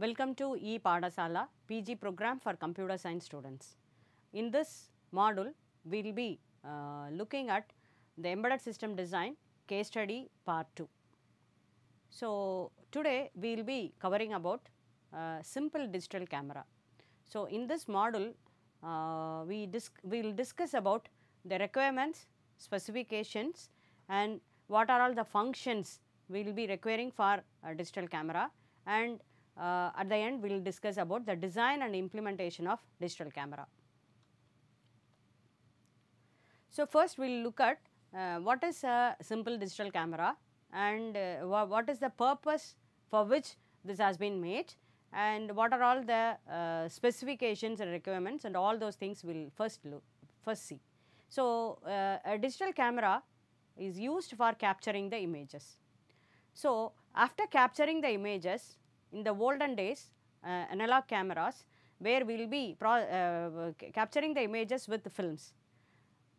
Welcome to e-Padasala PG program for computer science students. In this module, we will be looking at the embedded system design case study part 2. So, today we will be covering about simple digital camera. So, in this module, we will discuss about the requirements, specifications and what are all the functions we will be requiring for a digital camera, and at the end we will discuss about the design and implementation of digital camera. So, first we will look at what is a simple digital camera and what is the purpose for which this has been made, and what are all the specifications and requirements, and all those things we will first see. So, a digital camera is used for capturing the images. So, after capturing the images, in the olden days analog cameras where we will be capturing the images with the films,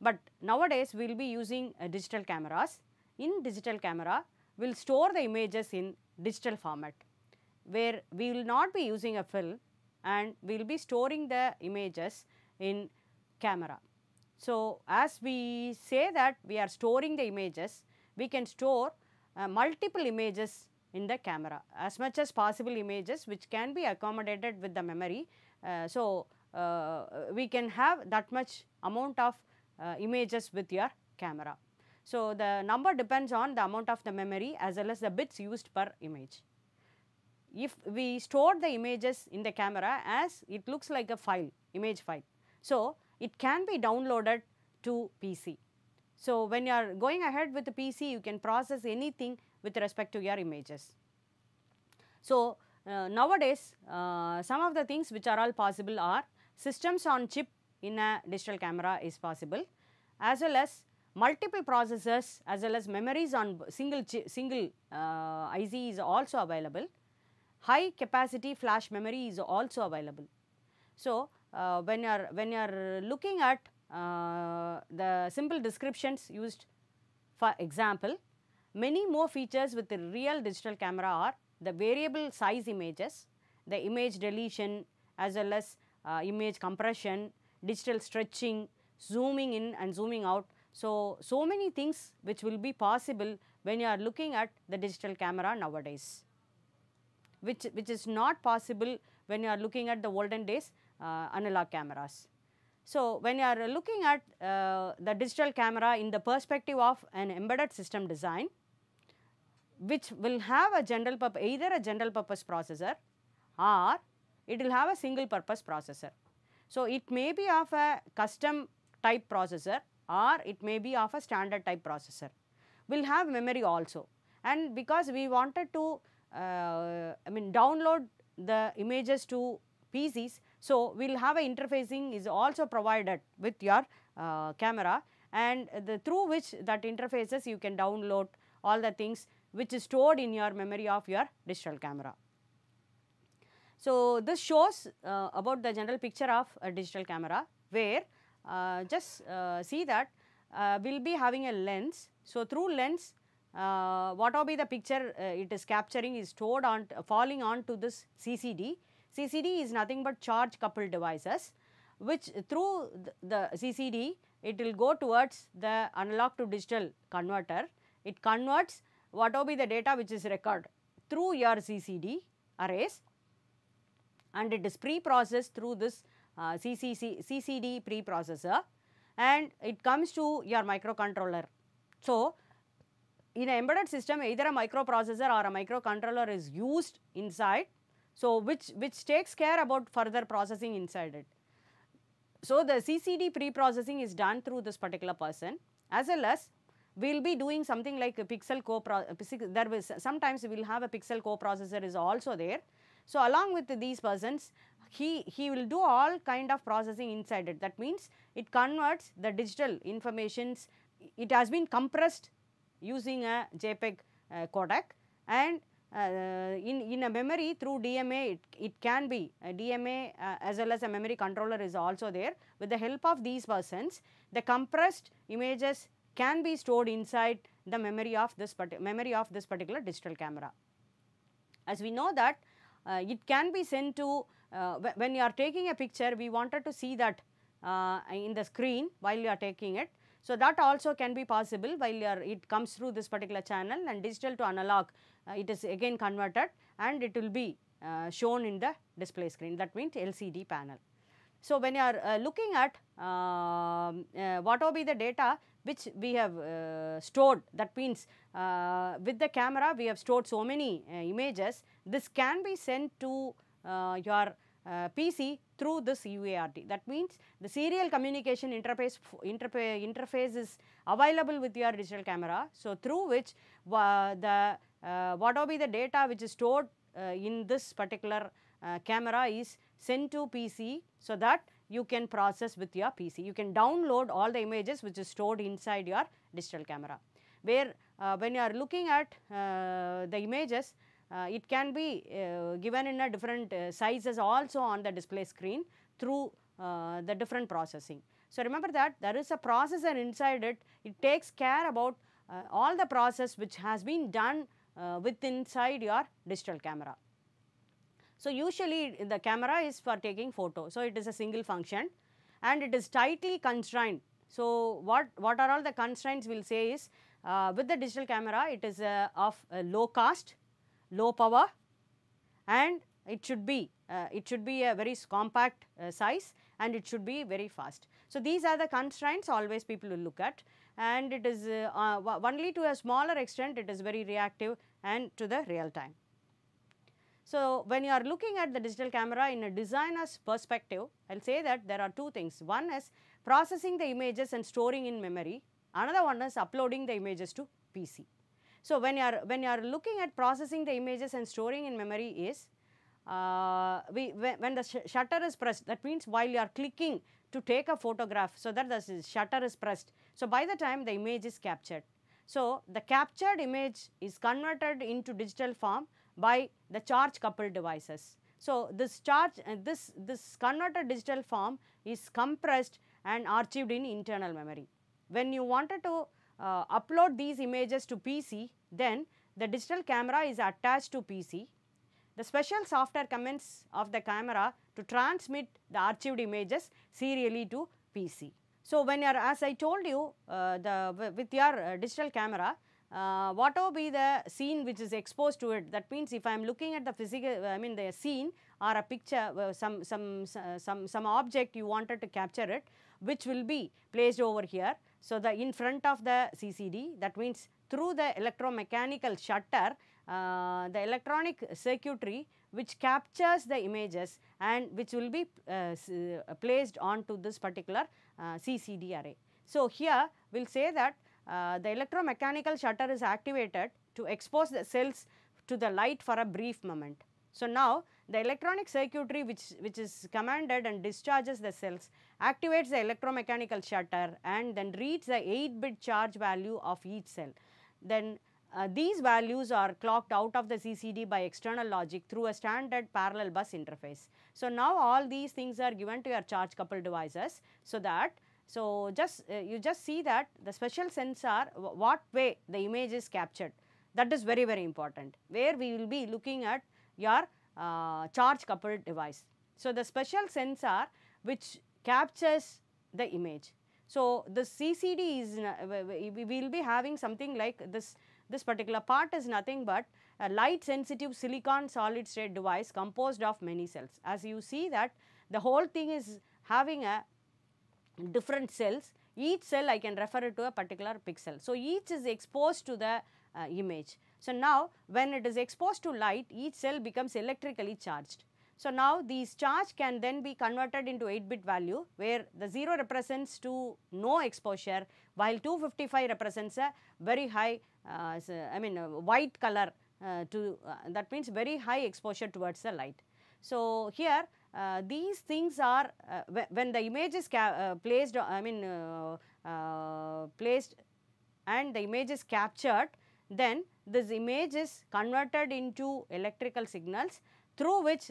but nowadays we will be using digital cameras. In digital camera, we will store the images in digital format, where we will not be using a film and we will be storing the images in camera. So, as we say that we are storing the images, we can store multiple images in the camera, as much as possible images which can be accommodated with the memory. We can have that much amount of images with your camera. So, the number depends on the amount of the memory as well as the bits used per image. If we store the images in the camera, as it looks like a file, image file, so it can be downloaded to PC. So, when you are going ahead with the PC, you can process anything with respect to your images. So, nowadays some of the things which are all possible are systems on chip in a digital camera is possible, as well as multiple processors as well as memories on single IC is also available. High capacity flash memory is also available. So, when you are looking at the simple descriptions used, for example, many more features with the real digital camera are the variable size images, the image deletion as well as image compression, digital stretching, zooming in and zooming out. So many things which will be possible when you are looking at the digital camera nowadays, which is not possible when you are looking at the olden days analog cameras. So, when you are looking at the digital camera in the perspective of an embedded system design, which will have a general purpose, either a general purpose processor or it will have a single purpose processor. So, it may be of a custom type processor or it may be of a standard type processor. We will have memory also, and because we wanted to download the images to PCs, so we will have a interfacing is also provided with your camera, and through which that interfaces you can download all the things which is stored in your memory of your digital camera. So, this shows about the general picture of a digital camera, where just see that we will be having a lens. So, through lens whatever be the picture it is capturing is stored on falling on to this CCD. CCD is nothing but charge coupled devices, which through the CCD it will go towards the analog to digital converter. It converts whatever be the data which is recorded through your CCD arrays, and it is pre-processed through this CCD preprocessor, and it comes to your microcontroller. So, in an embedded system, either a microprocessor or a microcontroller is used inside, so which takes care about further processing inside it. So, the CCD preprocessing is done through this particular person, as well as we will be doing something like a pixel sometimes we will have a pixel coprocessor is also there. So, along with these persons, he will do all kind of processing inside it. That means it converts the digital informations. It has been compressed using a JPEG codec, and in a memory through DMA it can be a DMA as well as a memory controller is also there. With the help of these persons, the compressed images can be stored inside the memory of this particular digital camera. As we know that it can be sent to, when you are taking a picture, we wanted to see that in the screen while you are taking it. So, that also can be possible while it comes through this particular channel, and digital to analog it is again converted and it will be shown in the display screen, that means LCD panel. So, when you are looking at what will be the data which we have stored, that means with the camera we have stored so many images, this can be sent to your PC through this UART. That means the serial communication interface is available with your digital camera. So, through which what will be the data which is stored in this particular camera is sent to PC, so that you can process with your PC. You can download all the images which is stored inside your digital camera, where when you are looking at the images, it can be given in a different sizes also on the display screen through the different processing. So, remember that there is a processor inside it. It takes care about all the process which has been done with inside your digital camera. So, usually the camera is for taking photo. So, it is a single function and it is tightly constrained. So, what are all the constraints we will say is with the digital camera, it is of low cost, low power, and it should be a very compact size, and it should be very fast. So, these are the constraints always people will look at, and it is only to a smaller extent it is very reactive and to the real time. So, when you are looking at the digital camera in a designer's perspective, I will say that there are two things. One is processing the images and storing in memory. Another one is uploading the images to PC. So, when you are looking at processing the images and storing in memory is when the shutter is pressed, that means while you are clicking to take a photograph, so that the shutter is pressed. So, by the time the image is captured. So, the captured image is converted into digital form by the charge coupled devices. So, this converted digital form is compressed and archived in internal memory. When you wanted to upload these images to PC, then the digital camera is attached to PC. The special software commands of the camera to transmit the archived images serially to PC. So, when you are, as I told you, with your digital camera, what will be the scene which is exposed to it, that means if I am looking at the physical, the scene or a picture, some object you wanted to capture it, which will be placed over here. So, in front of the CCD, that means through the electromechanical shutter, the electronic circuitry which captures the images and which will be placed onto this particular CCD array. So, here we will say that the electromechanical shutter is activated to expose the cells to the light for a brief moment. So, now the electronic circuitry which is commanded and discharges the cells activates the electromechanical shutter and then reads the 8-bit charge value of each cell. Then these values are clocked out of the CCD by external logic through a standard parallel bus interface. So, now all these things are given to your charge coupled devices, so that you just see that the special sensor, what way the image is captured, that is very, very important, where we will be looking at your charge coupled device. So, the special sensor which captures the image. So, the CCD is, we will be having something like this particular part is nothing but a light sensitive silicon solid state device composed of many cells. As you see that the whole thing is having a different cells, each cell I can refer it to a particular pixel. So, each is exposed to the image. So, now when it is exposed to light, each cell becomes electrically charged. So, now these charge can then be converted into 8-bit value, where the 0 represents to no exposure, while 255 represents a very high white color that means very high exposure towards the light. So, here these things are when the image is placed and the image is captured, then this image is converted into electrical signals through which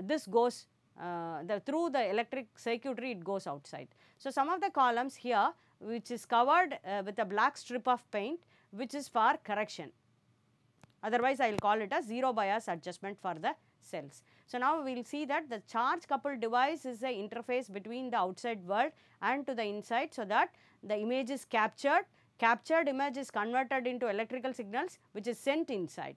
this goes through the electric circuitry, it goes outside. So, some of the columns here which is covered with a black strip of paint, which is for correction. otherwise I will call it a zero bias adjustment for the cells. So, now we will see that the charge coupled device is the interface between the outside world and to the inside, so that the image is captured, captured image is converted into electrical signals which is sent inside.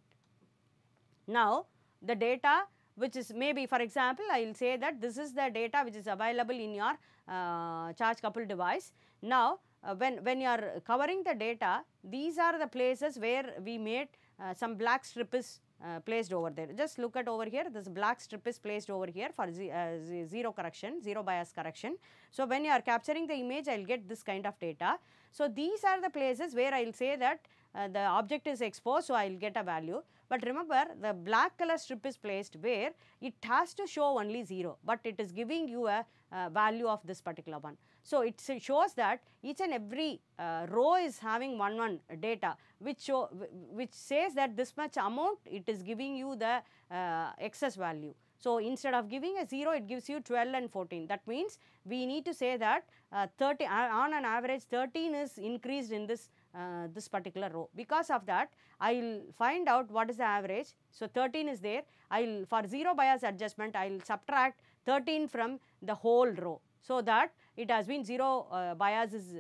Now, the data which is maybe, for example, I will say that this is the data which is available in your charge coupled device. Now, when you are covering the data, these are the places where we made some black strip is placed over there. Just look at over here, this black strip is placed over here for zero correction, zero bias correction. So, when you are capturing the image, I will get this kind of data. So, these are the places where I will say that the object is exposed, so I will get a value. But remember, the black color strip is placed where it has to show only 0, but it is giving you a value of this particular one. So, it shows that each and every row is having one data which says that this much amount it is giving you the excess value. So, instead of giving a 0, it gives you 12 and 14. That means, we need to say that 30 on an average 13 is increased in this this particular row. Because of that, I will find out what is the average. So, 13 is there. I will, for zero bias adjustment, I will subtract 13 from the whole row, so that it has been zero bias is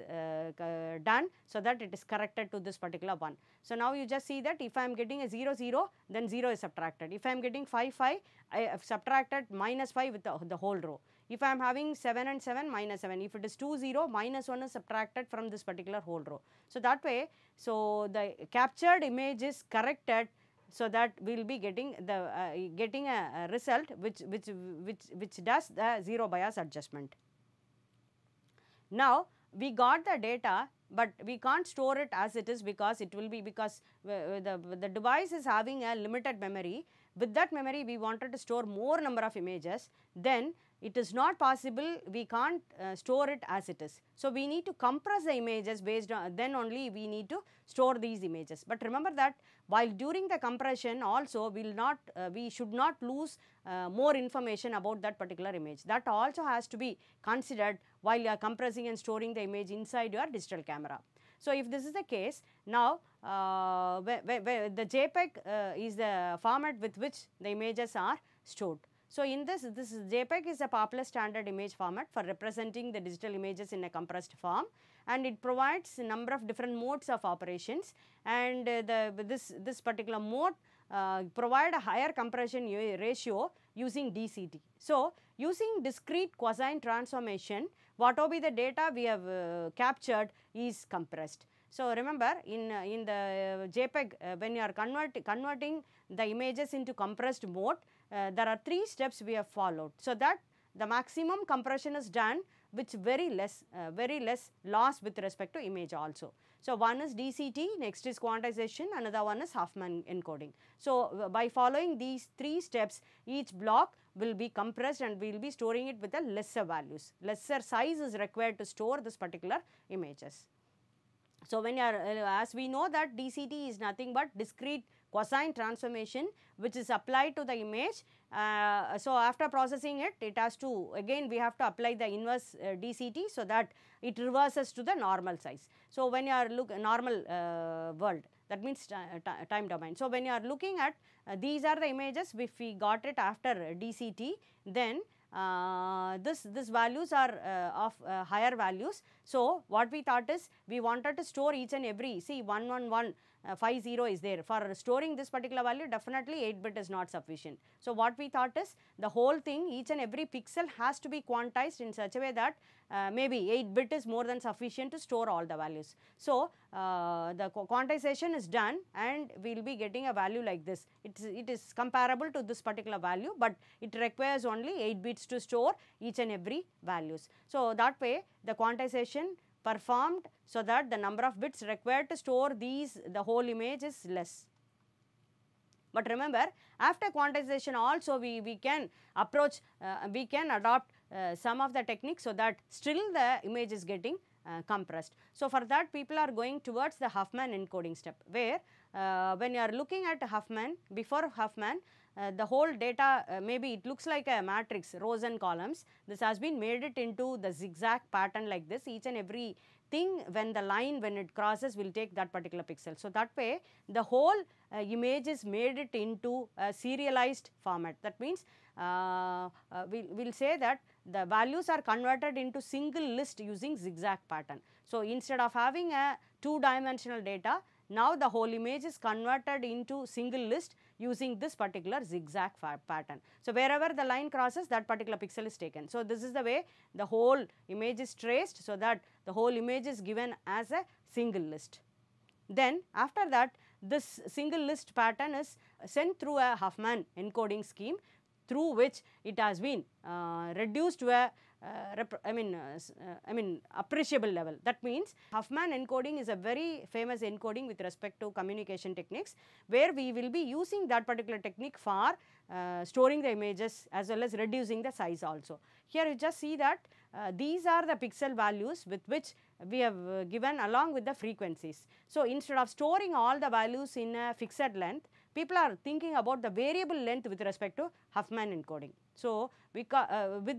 done, so that it is corrected to this particular one. So, now you just see that if I am getting a 0 0, then 0 is subtracted. If I am getting 5 5, I have subtracted minus 5 with the whole row. If I am having 7 and 7, minus 7. If it is 2 0, minus 1 is subtracted from this particular whole row. So, that way, so the captured image is corrected, so that we will be getting the getting a result which does the zero bias adjustment. Now, we got the data, but we can't store it as it is, because it will be, because the device is having a limited memory. With that memory, we wanted to store more number of images, then it is not possible, we can't store it as it is. So, we need to compress the images based on, then only we need to store these images. But remember that while during the compression also we should not lose more information about that particular image. That also has to be considered while you are compressing and storing the image inside your digital camera. So, if this is the case, now the JPEG is the format with which the images are stored. So, in this JPEG is a popular standard image format for representing the digital images in a compressed form, and it provides a number of different modes of operations, and this particular mode provide a higher compression ratio using DCT. So, using discrete cosine transformation, whatever be the data we have captured is compressed. So, remember in the JPEG when you are converting the images into compressed mode, there are 3 steps we have followed, so that the maximum compression is done with very less loss with respect to image also. So, one is DCT, next is quantization, another one is Huffman encoding. So, by following these 3 steps, each block will be compressed and we will be storing it with a lesser values. Lesser size is required to store this particular images. So, when you are as we know that DCT is nothing but discrete cosine transformation which is applied to the image. So, after processing it, it has to, again we have to apply the inverse DCT, so that it reverses to the normal size. So, when you are normal world, that means time domain. So, when you are looking at these are the images, if we got it after DCT, then this values are of higher values. So, what we thought is we wanted to store each and every, see 11150 is there. For storing this particular value, definitely 8-bit is not sufficient. So, what we thought is the whole thing, each and every pixel has to be quantized in such a way that maybe 8-bit is more than sufficient to store all the values. So, the quantization is done and we will be getting a value like this. It is comparable to this particular value, but it requires only 8 bits to store each and every values. So, that way the quantization performed, so that the number of bits required to store the whole image is less. But remember, after quantization also we can approach, we can adopt some of the techniques, so that still the image is getting compressed. So, for that people are going towards the Huffman encoding step, where when you are looking at Huffman, before Huffman the whole data, maybe it looks like a matrix, rows and columns. This has been made it into the zigzag pattern like this. Each and every thing, when the line, when it crosses, will take that particular pixel. So, that way the whole image is made it into a serialized format. That means, we will say that the values are converted into single list using zigzag pattern. So, instead of having a two-dimensional data, now the whole image is converted into single list using this particular zigzag pattern. So, wherever the line crosses, that particular pixel is taken. So, this is the way the whole image is traced, so that the whole image is given as a single list. Then after that, this single list pattern is sent through a Huffman encoding scheme, through which it has been reduced to a appreciable level. That means, Huffman encoding is a very famous encoding with respect to communication techniques, where we will be using that particular technique for storing the images as well as reducing the size also. Here you just see that these are the pixel values with which we have given along with the frequencies. So, instead of storing all the values in a fixed length, people are thinking about the variable length with respect to Huffman encoding. So, with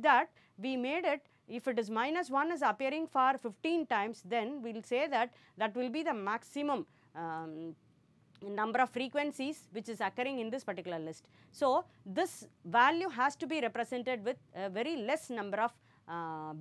that we made it, if it is -1 is appearing for 15 times, then we will say that that will be the maximum number of frequencies which is occurring in this particular list. So, this value has to be represented with a very less number of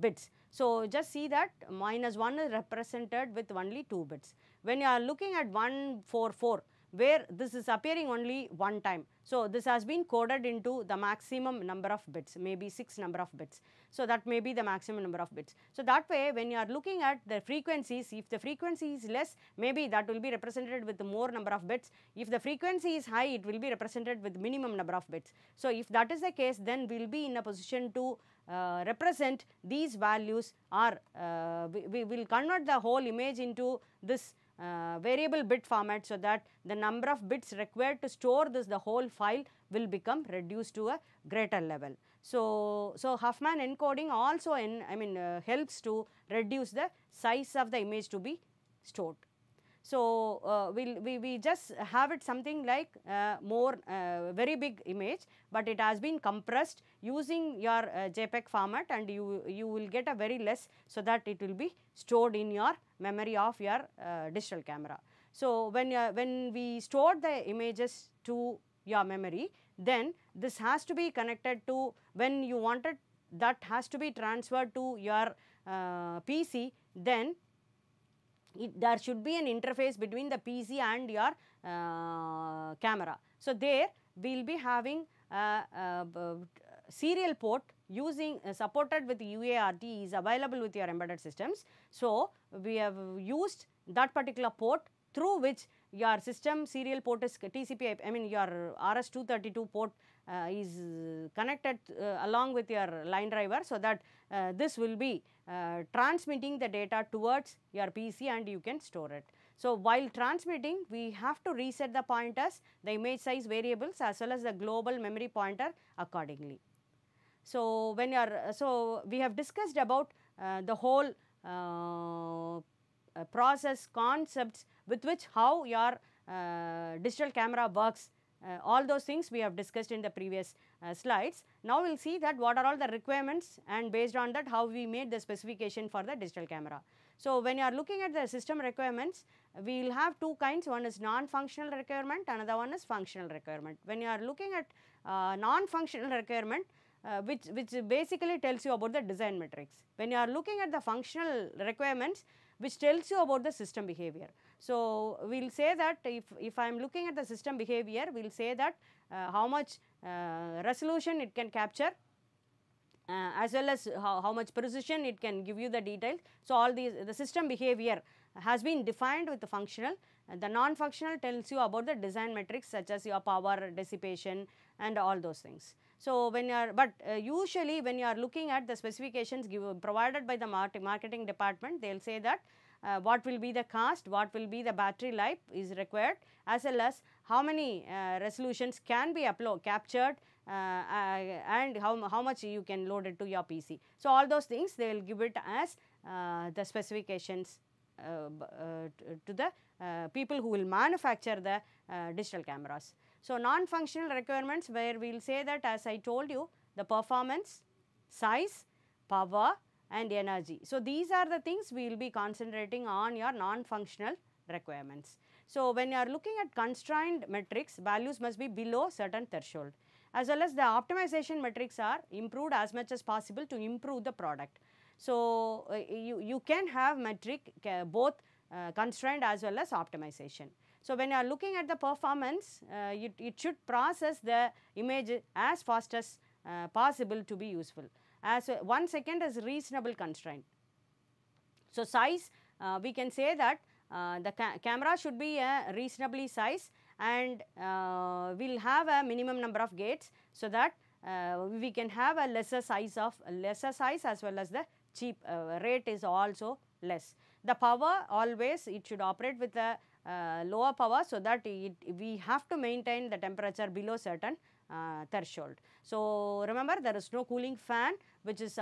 bits. So, just see that -1 is represented with only 2 bits. When you are looking at 144, where this is appearing only one time. So, this has been coded into the maximum number of bits, maybe 6 number of bits. So, that may be the maximum number of bits. So, that way when you are looking at the frequencies, if the frequency is less, maybe that will be represented with more number of bits. If the frequency is high, it will be represented with minimum number of bits. So, if that is the case, then we will be in a position to represent these values, or we will convert the whole image into this variable bit format, so that the number of bits required to store this, the whole file, will become reduced to a greater level. So, Huffman encoding also helps to reduce the size of the image to be stored. So, we just have it something like more very big image, but it has been compressed using your JPEG format, and you will get a very less, so that it will be stored in your memory of your digital camera. So, when we store the images to your memory, then this has to be connected to, when you wanted that has to be transferred to your PC, then there should be an interface between the PC and your camera. So, there we will be having a serial port using supported with UART is available with your embedded systems. So, we have used that particular port through which your system serial port is TCP, your RS-232 port is connected along with your line driver, so that this will be transmitting the data towards your PC and you can store it. So, while transmitting, we have to reset the pointers, the image size variables, as well as the global memory pointer accordingly. So, when you are, so we have discussed about the whole process concepts with which how your digital camera works. All those things we have discussed in the previous slides. Now, we will see that what are all the requirements, and based on that how we made the specification for the digital camera. So, when you are looking at the system requirements, we will have two kinds. One is non-functional requirement, another one is functional requirement. When you are looking at non-functional requirement, which basically tells you about the design metrics. When you are looking at the functional requirements, which tells you about the system behavior. So, we will say that if I am looking at the system behavior, we will say that how much resolution it can capture, as well as how much precision it can give you the details. So, all these, the system behavior has been defined with the functional. The non-functional tells you about the design metrics such as your power, dissipation, and all those things. So, when you are, usually when you are looking at the specifications provided by the marketing department, they will say that what will be the cost, what will be the battery life is required, as well as how many resolutions can be captured and how much you can load it to your PC. So, all those things they will give it as the specifications to the people who will manufacture the digital cameras. So, non-functional requirements where we will say that, as I told you, the performance, size, power and energy. So, these are the things we will be concentrating on your non-functional requirements. So, when you are looking at constrained metrics, values must be below certain threshold, as well as the optimization metrics are improved as much as possible to improve the product. So, you can have metric both constrained as well as optimization. So, when you are looking at the performance, it should process the image as fast as possible to be useful, as 1 second is reasonable constraint. So, size, we can say that the camera should be a reasonably size and will have a minimum number of gates, so that we can have a lesser size as well as the cheap rate is also less. The power, always it should operate with a lower power, so that we have to maintain the temperature below certain threshold. So, remember, there is no cooling fan, which is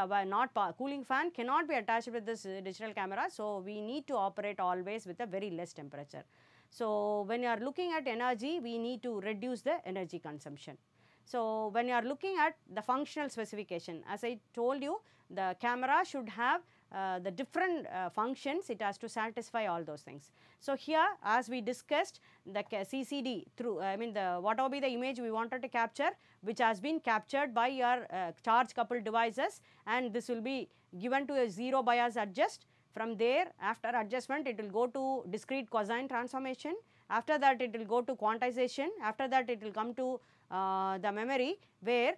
cooling fan cannot be attached with this digital camera. So, we need to operate always with a very less temperature. So, when you are looking at energy, we need to reduce the energy consumption. So, when you are looking at the functional specification, as I told you, the camera should have the different functions, it has to satisfy all those things. So, here as we discussed, the CCD through whatever be the image we wanted to capture, which has been captured by your charge coupled devices, and this will be given to a zero bias adjust. From there, after adjustment, it will go to discrete cosine transformation. After that, it will go to quantization. After that, it will come to the memory, where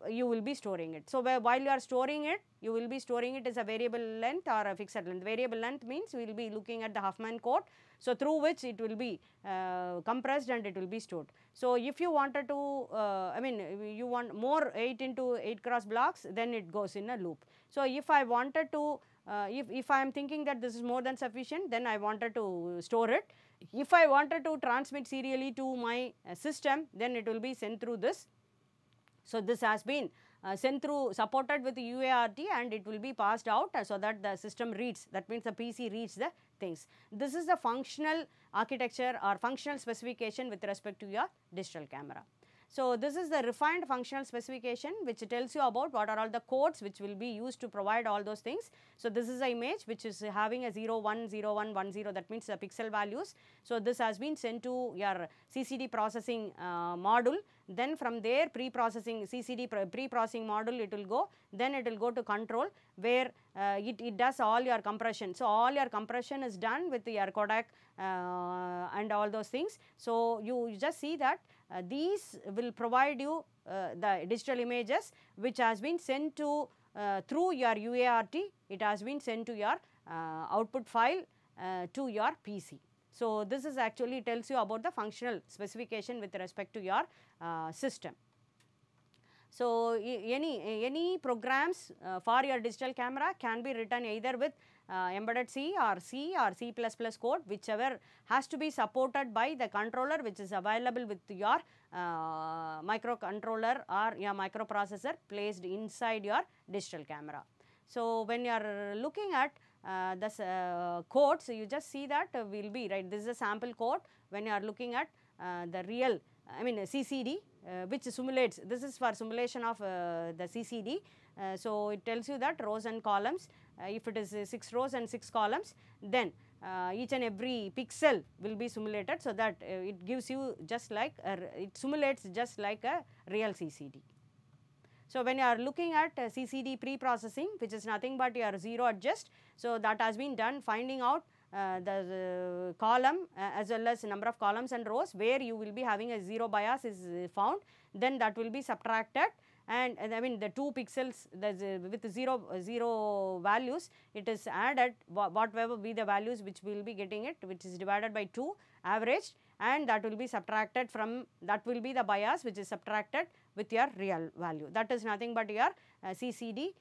you will be storing it. So, while you are storing it, you will be storing it as a variable length or a fixed length. Variable length means we will be looking at the Huffman code, so through which it will be compressed and it will be stored. So, if you wanted to you want more 8 into 8 cross blocks, then it goes in a loop. So, if I wanted to if I am thinking that this is more than sufficient, then I wanted to store it. If I wanted to transmit serially to my system, then it will be sent through this. So, this has been sent through, supported with UART, and it will be passed out so that the system reads, that means the PC reads the things. This is the functional architecture or functional specification with respect to your digital camera. So, this is the refined functional specification, which tells you about what are all the codes which will be used to provide all those things. So, this is the image which is having a 0, 1, 0, 1, 1, 0, that means the pixel values. So, this has been sent to your CCD processing module. Then from there, pre-processing CCD pre-processing module it will go. Then it will go to control, where it does all your compression. So, all your compression is done with your codec and all those things. So, you just see that these will provide you the digital images which has been sent to through your UART, it has been sent to your output file to your PC. So, this is actually tells you about the functional specification with respect to your system. So, any programs for your digital camera can be written either with embedded C or C code, whichever has to be supported by the controller which is available with your microcontroller or your microprocessor placed inside your digital camera. So, when you are looking at this code, so you just see that we will be right. This is a sample code. When you are looking at the real, CCD, which simulates, this is for simulation of the CCD. So, it tells you that rows and columns, if it is 6 rows and 6 columns, then each and every pixel will be simulated, so that it gives you just like it simulates just like a real CCD. So, when you are looking at CCD preprocessing, which is nothing but your zero adjust, so that has been done finding out the column as well as number of columns and rows where you will be having a zero bias is found, then that will be subtracted, and the 2 pixels with zero values, it is added whatever be the values which we will be getting it, which is divided by 2 averaged, and that will be subtracted from, that will be the bias which is subtracted with your real value. That is nothing but your CCD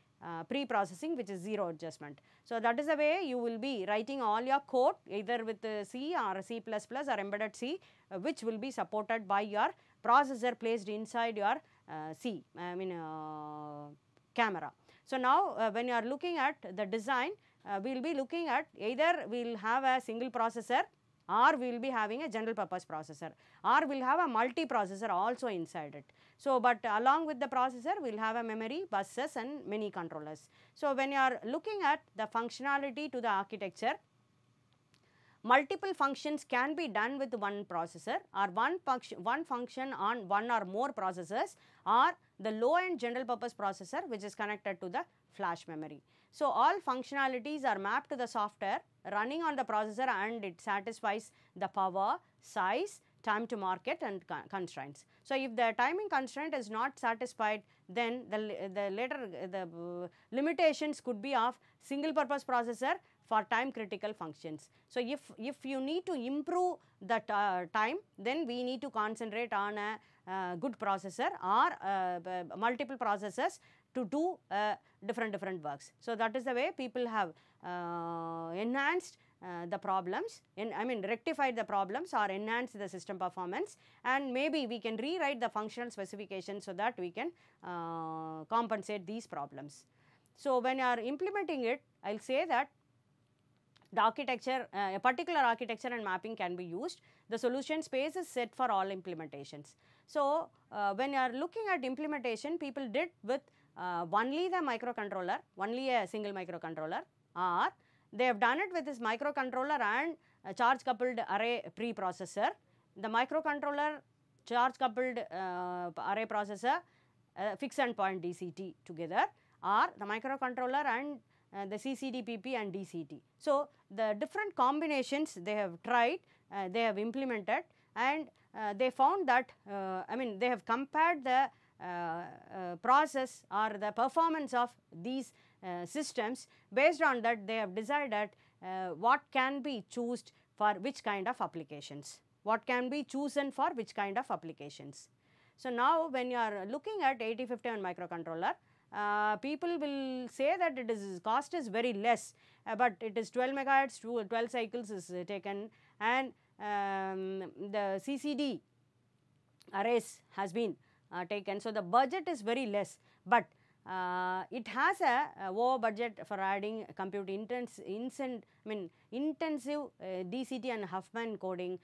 pre-processing, which is zero adjustment. So, that is the way you will be writing all your code either with C or C++ or embedded C, which will be supported by your processor placed inside your camera. So, now when you are looking at the design, we will be looking at either we will have a single processor or we will be having a general purpose processor, or we will have a multi-processor also inside it. So, but along with the processor we will have a memory, buses and many controllers. So, when you are looking at the functionality to the architecture, multiple functions can be done with one processor, or one function on one or more processors, or the low end general purpose processor which is connected to the flash memory. So, all functionalities are mapped to the software running on the processor, and it satisfies the power, size, time to market and constraints. So, if the timing constraint is not satisfied, then the limitations could be of single purpose processor for time critical functions. So, if you need to improve the time, then we need to concentrate on a good processor or multiple processors to do different works. So, that is the way people have enhanced the problems, rectified the problems or enhanced the system performance, and maybe we can rewrite the functional specification so that we can compensate these problems. So, when you are implementing it, I will say that the architecture, a particular architecture and mapping can be used. The solution space is set for all implementations. So, when you are looking at implementation, people did with only the microcontroller, only a single microcontroller, or they have done it with this microcontroller and charge coupled array preprocessor, the microcontroller, charge coupled array processor, fixed endpoint DCT together, or the microcontroller and the CCDPP and DCT. So, the different combinations they have tried, they have implemented, and they found that they have compared the process or the performance of these systems. Based on that, they have decided what can be chosen for which kind of applications, what can be chosen for which kind of applications. So, now when you are looking at 8051 microcontroller, people will say that it is cost is very less, but it is 12 megahertz, 12 cycles is taken, and the CCD arrays has been taken. So, the budget is very less, but it has a over budget for adding compute intensive DCT and Huffman coding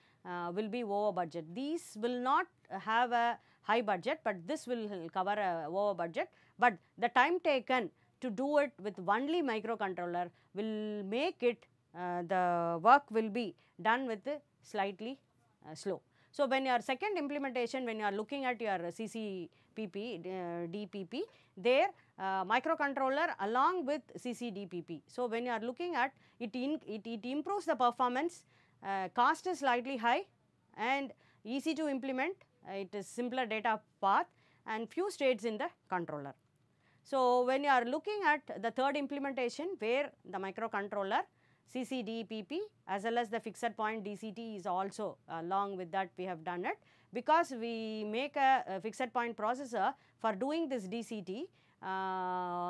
will be over budget. These will not have a high budget, but this will cover a over budget, but the time taken to do it with only microcontroller will make it the work will be done with slightly slow. So, when your second implementation, when you are looking at your CCDPP, DPP, there microcontroller along with CCDPP. So, when you are looking at it, it improves the performance, cost is slightly high and easy to implement, it is simpler data path and few states in the controller. So, when you are looking at the third implementation where the microcontroller CCDPP as well as the fixed point DCT is also along with that we have done it, because we make a fixed point processor for doing this DCT.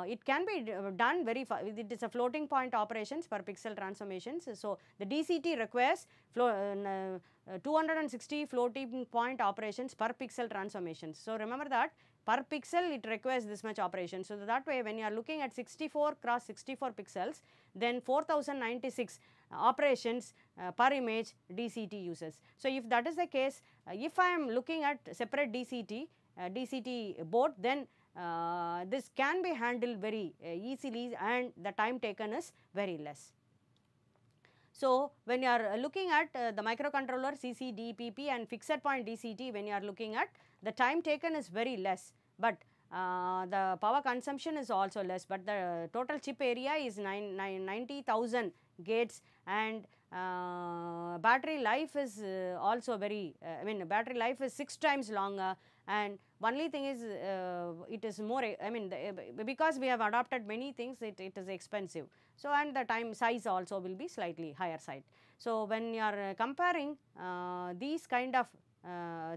It can be done very fast. It is a floating point operations per pixel transformations. So, the DCT requires 260 floating point operations per pixel transformations. So, remember that per pixel it requires this much operation. So, that way when you are looking at 64 cross 64 pixels, then 4096 operations per image DCT uses. So, if that is the case, if I am looking at separate DCT board, then this can be handled very easily and the time taken is very less. So, when you are looking at the microcontroller CCDPP and fixed point DCT, when you are looking at the time taken is very less, but the power consumption is also less, but the total chip area is 90,000 gates, and battery life is also very, battery life is 6 times longer, and only thing is it is more, because we have adopted many things, it is expensive. So, and the time size also will be slightly higher side. So, when you are comparing these kind of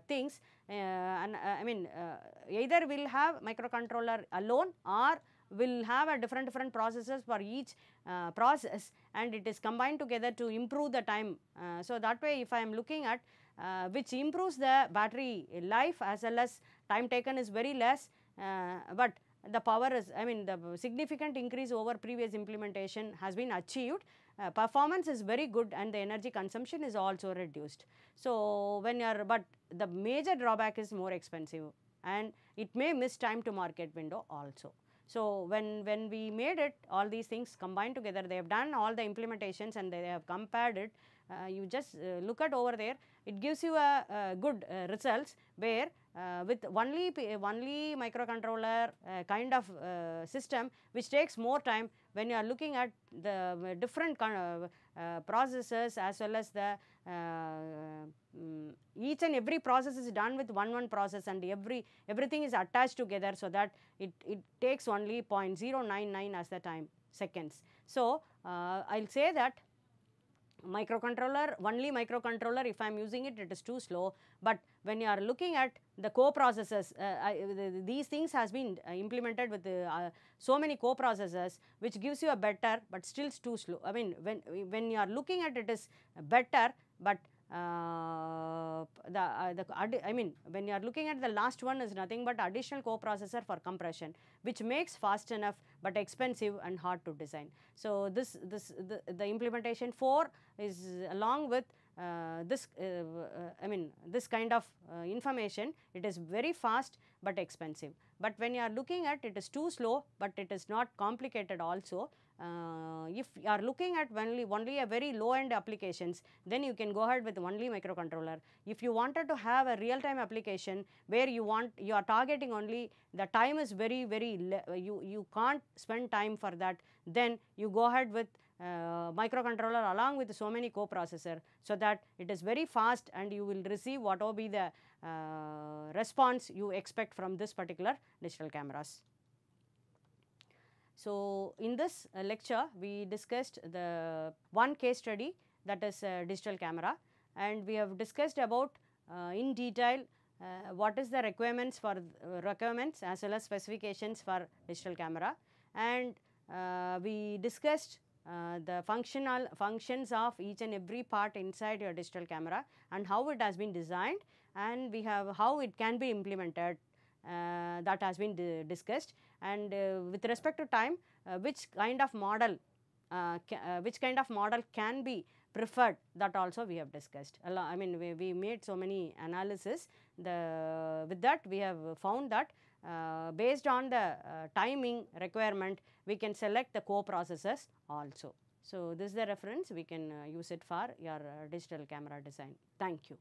things, either we will have microcontroller alone or will have a different processors for each process, and it is combined together to improve the time. So, that way if I am looking at which improves the battery life as well as time taken is very less, but the power is, I mean, the significant increase over previous implementation has been achieved. Performance is very good and the energy consumption is also reduced. So, when you are, but the major drawback is more expensive and it may miss time to market window also. So, when we made it, all these things combined together, they have done all the implementations and they have compared it. You just look at over there, it gives you a good results where with only microcontroller kind of system which takes more time, when you are looking at the different processes as well as the each and every process is done with one process and everything is attached together, so that it takes only 0.099 as the time seconds. So, I will say that microcontroller, only microcontroller, if I am using it, it is too slow. But when you are looking at the co-processors, these things has been implemented with so many co-processors, which gives you a better, but still too slow. I mean, when you are looking at it is better, but I mean, when you are looking at the last one is nothing but additional coprocessor for compression, which makes fast enough but expensive and hard to design. So, the implementation 4 is along with this I mean this kind of information. It is very fast but expensive, but when you are looking at it is too slow, but it is not complicated also. If you are looking at only a very low end applications, then you can go ahead with only microcontroller. If you wanted to have a real time application where you are targeting only the time is very you can't spend time for that, then you go ahead with microcontroller along with so many coprocessor, so that it is very fast and you will receive whatever be the response you expect from this particular digital cameras. So, in this lecture we discussed the one case study, that is digital camera, and we have discussed about in detail what is the requirements as well as specifications for digital camera, and we discussed the functions of each and every part inside your digital camera and how it has been designed, and we have how it can be implemented. That has been discussed, and with respect to time, which kind of model can be preferred, that also we have discussed. I mean, we made so many analysis. With that we have found that based on the timing requirement, we can select the co-processors also. So, this is the reference, we can use it for your digital camera design. Thank you.